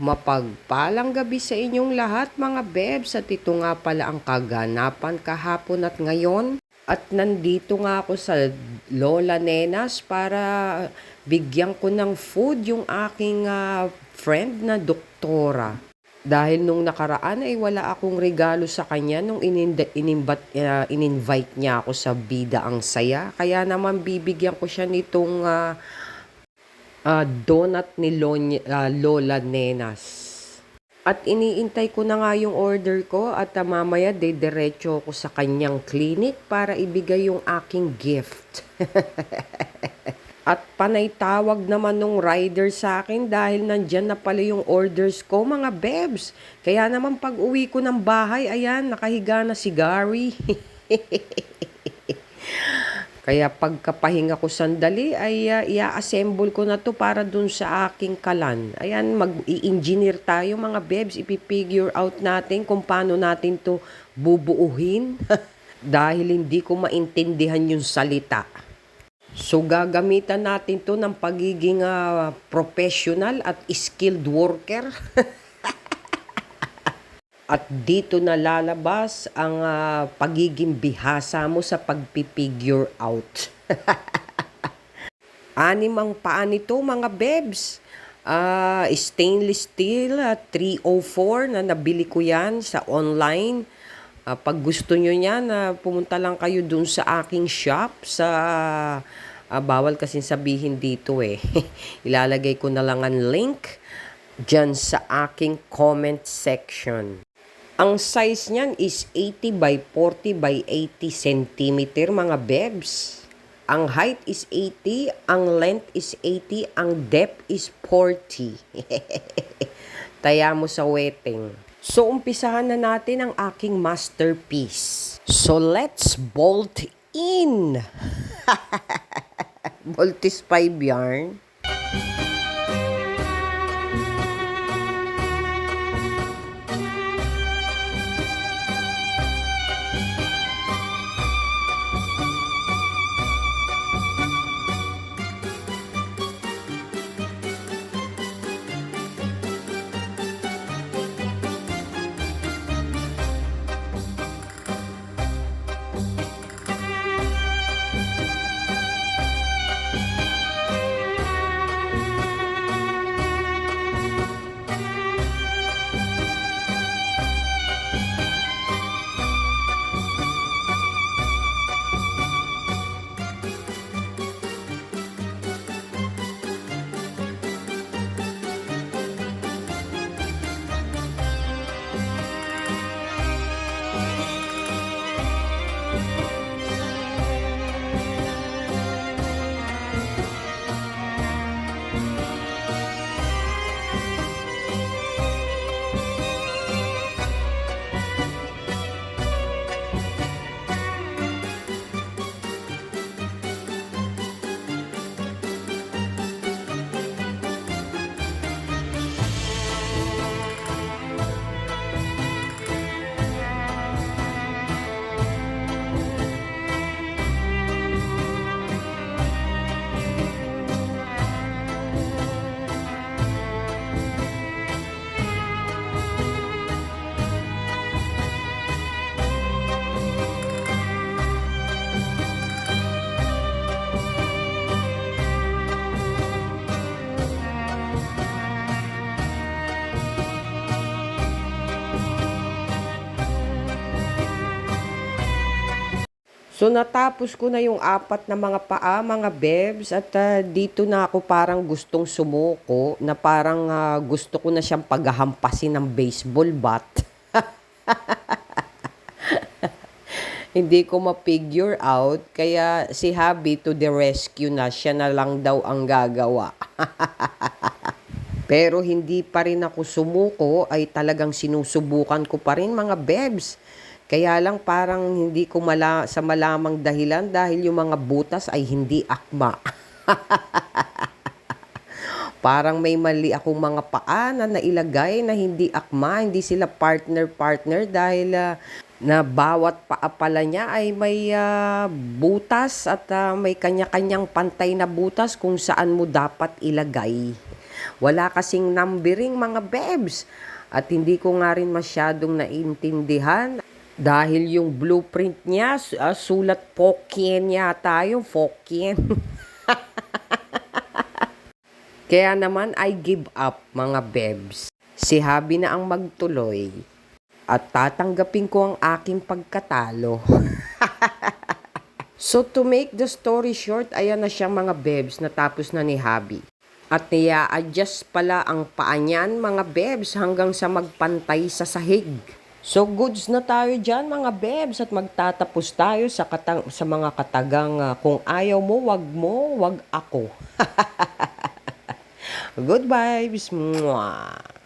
Mapagpalang gabi sa inyong lahat mga bebs, at ito nga pala ang kaganapan kahapon at ngayon. At nandito nga ako sa Lola Nenas para bigyan ko ng food yung aking friend na doktora. Dahil nung nakaraan ay wala akong regalo sa kanya nung in-invite niya ako sa Bida ang Saya. Kaya naman bibigyan ko siya nitong donut ni Lola Nenas. At iniintay ko na nga yung order ko at mamaya diretso ko sa kanyang clinic para ibigay yung aking gift. At panay tawag naman nung rider sa akin dahil nandyan na pala yung orders ko mga bebs. Kaya naman pag uwi ko ng bahay, ayan, nakahiga na si Gary. Kaya pagkapahinga ko sandali ay i-assemble ko na to para dun sa aking kalan. Ayan, mag-i-engineer tayo mga bebs. Ipifigure out natin kung paano natin to bubuuhin. Dahil hindi ko maintindihan yung salita. So gagamitan natin to ng pagiging professional at skilled worker. At dito na lalabas ang pagiging bihasa mo sa pagpipigure out. Anim ang paa nito mga bebs. Stainless steel 304 na nabili ko yan sa online. Pag gusto nyo yan, pumunta lang kayo dun sa aking shop sa... bawal kasi sabihin dito eh. Ilalagay ko na lang ang link dyan sa aking comment section. Ang size niyan is 80 by 40 by 80 cm mga bebs. Ang height is 80, ang length is 80, ang depth is 40. Taya mo sa wedding. So umpisahan na natin ang aking masterpiece. So let's bolt in. Voltis 5 yarn. So natapos ko na yung apat na mga paa mga bebs at dito na ako parang gustong sumuko na parang gusto ko na siyang paghahampasin ng baseball bat. Hindi ko ma-figure out kaya si Habi to the rescue na, siya na lang daw ang gagawa. Pero hindi pa rin ako sumuko, ay talagang sinusubukan ko pa rin mga bebs. Kaya lang parang hindi ko sa malamang dahilan dahil yung mga butas ay hindi akma. Parang may mali akong mga paa na nailagay na hindi akma, hindi sila partner-partner dahil na bawat paa pala niya ay may butas at may kanya-kanyang pantay na butas kung saan mo dapat ilagay. Wala kasing numbering mga bebs. At hindi ko nga rin masyadong naintindihan dahil yung blueprint niya, sulat Pokien yata yung Pokien. Kaya naman I give up mga bebs. Si Habi na ang magtuloy at tatanggapin ko ang aking pagkatalo. So to make the story short, ayan na siya mga bebs, natapos na ni Habi. At nia-adjust pala ang paa niyan mga bebs hanggang sa magpantay sa sahig. So goods na tayo dyan mga bebs at magtatapos tayo sa mga katagang kung ayaw mo, wag ako. Good vibes. Mwah.